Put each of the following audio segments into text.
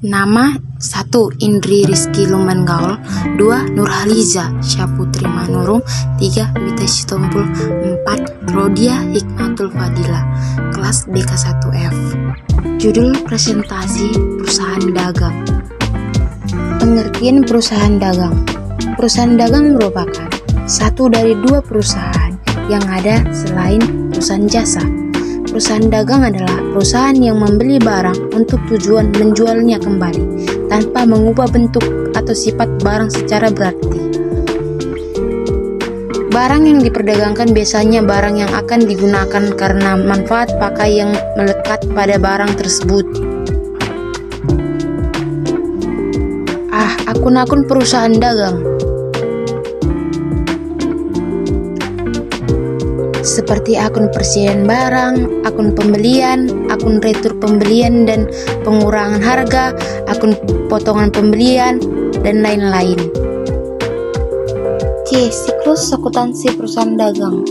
Nama 1. Indri Rizky Lumban-Gaul, 2. Nurhaliza Syaputri Manurung, 3. Wita Sitompul, 4. Rodia Hikmatul Fadila, kelas BK1F. Judul presentasi perusahaan dagang. Pengertian perusahaan dagang. Perusahaan dagang merupakan satu dari dua perusahaan yang ada selain perusahaan jasa. Perusahaan dagang adalah perusahaan yang membeli barang untuk tujuan menjualnya kembali tanpa mengubah bentuk atau sifat barang secara berarti. Barang yang diperdagangkan biasanya barang yang akan digunakan karena manfaat pakai yang melekat pada barang tersebut. Akun-akun perusahaan dagang seperti akun persediaan barang, akun pembelian, akun retur pembelian dan pengurangan harga, akun potongan pembelian, dan lain-lain. C. Siklus akuntansi perusahaan dagang.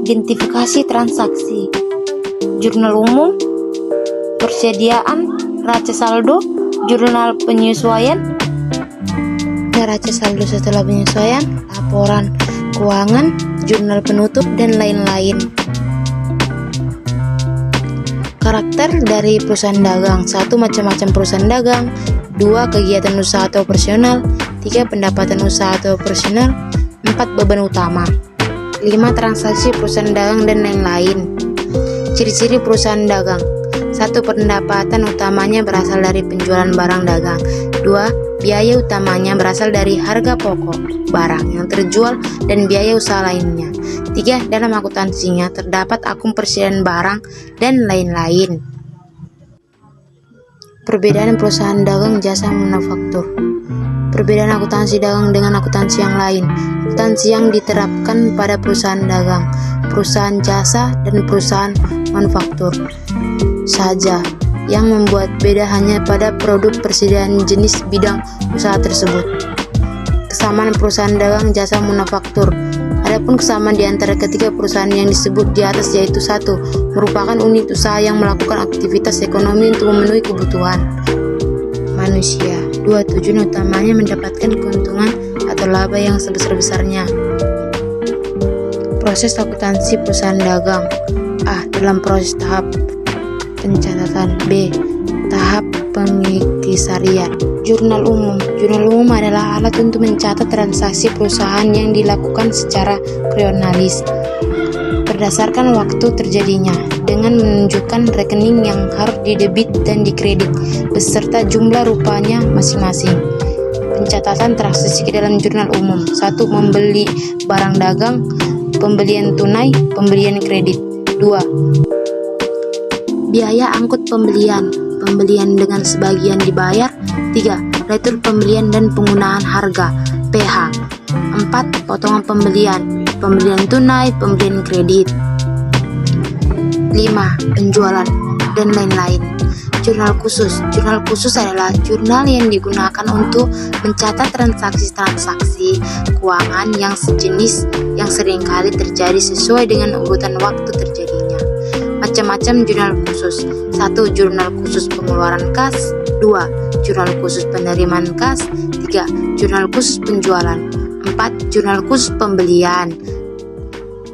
Identifikasi transaksi, jurnal umum, persediaan, neraca saldo, jurnal penyesuaian, neraca saldo setelah penyesuaian, laporan keuangan, jurnal penutup, dan lain-lain. Karakter dari perusahaan dagang. 1. Macam-macam perusahaan dagang. 2. Kegiatan usaha atau operasional. 3. Pendapatan usaha atau operasional. 4. Beban utama. 5. Transaksi perusahaan dagang dan lain-lain. Ciri-ciri perusahaan dagang. 1. Pendapatan utamanya berasal dari penjualan barang dagang. 2. Biaya utamanya berasal dari harga pokok barang yang terjual dan biaya usaha lainnya. 3. Dalam akuntansinya terdapat akun persediaan barang dan lain-lain. Perbedaan perusahaan dagang jasa manufaktur. Perbedaan akuntansi dagang dengan akuntansi yang lain. Akuntansi yang diterapkan pada perusahaan dagang, perusahaan jasa, dan perusahaan manufaktur saja. Yang membuat beda hanya pada produk persediaan jenis bidang usaha tersebut. Kesamaan perusahaan dagang jasa manufaktur. Adapun kesamaan di antara ketiga perusahaan yang disebut di atas yaitu 1. Merupakan unit usaha yang melakukan aktivitas ekonomi untuk memenuhi kebutuhan manusia. 2. Tujuan utamanya mendapatkan keuntungan atau laba yang sebesar-besarnya. Proses akuntansi perusahaan dagang. A. Dalam proses tahap pencatatan. B. Tahap pengiktisarian. Jurnal umum. Jurnal umum adalah alat untuk mencatat transaksi perusahaan yang dilakukan secara kronologis berdasarkan waktu terjadinya dengan menunjukkan rekening yang harus didebit dan dikredit beserta jumlah rupanya masing-masing. Pencatatan transaksi ke dalam jurnal umum. 1. Membeli barang dagang, pembelian tunai, pembelian kredit. 2. Biaya angkut pembelian, pembelian dengan sebagian dibayar. 3. Retur pembelian dan penggunaan harga, PH. 4. Potongan pembelian, pembelian tunai, pembelian kredit. 5. Penjualan, dan lain-lain. Jurnal khusus. Jurnal khusus adalah jurnal yang digunakan untuk mencatat transaksi-transaksi keuangan yang sejenis yang seringkali terjadi sesuai dengan urutan waktu terjadinya. Macam-macam jurnal khusus. 1. Jurnal khusus pengeluaran kas. 2. Jurnal khusus penerimaan kas. 3. Jurnal khusus penjualan. 4. Jurnal khusus pembelian.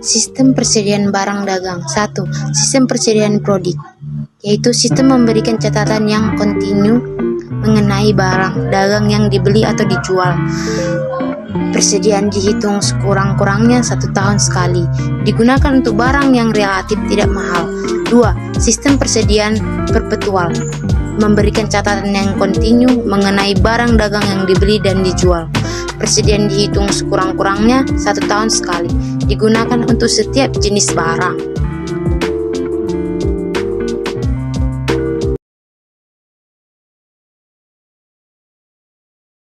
Sistem persediaan barang dagang. 1. Sistem persediaan prodik, yaitu sistem memberikan catatan yang kontinu mengenai barang dagang yang dibeli atau dijual. Persediaan dihitung sekurang-kurangnya 1 tahun sekali. Digunakan untuk barang yang relatif tidak mahal. 2. Sistem persediaan perpetual, memberikan catatan yang kontinu mengenai barang dagang yang dibeli dan dijual. Persediaan dihitung sekurang-kurangnya 1 tahun sekali. Digunakan untuk setiap jenis barang.